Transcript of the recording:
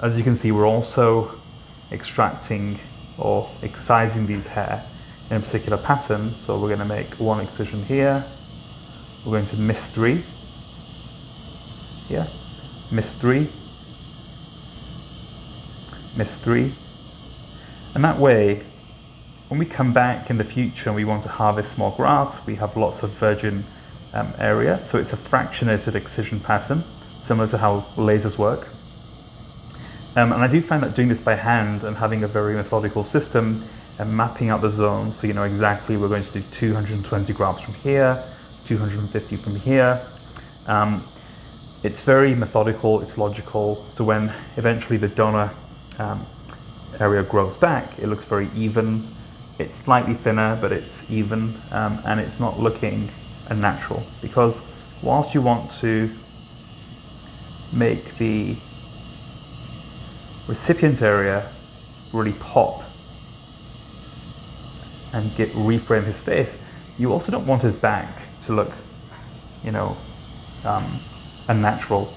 as you can see, we're also extracting or excising these hair in a particular pattern. So we're going to make one excision here, we're going to miss 3 here, miss 3, miss 3, and that way when we come back in the future and we want to harvest more grafts, we have lots of virgin area. So it's a fractionated excision pattern, similar to how lasers work. And I do find that doing this by hand and having a very methodical system and mapping out the zones, so you know exactly we're going to do 220 grafts from here, 250 from here. It's very methodical, it's logical, so when eventually the donor area grows back, it looks very even. It's slightly thinner, but it's even, and it's not looking unnatural, because whilst you want to make the recipient area really pop and reframe his face, you also don't want his back to look, you know, unnatural.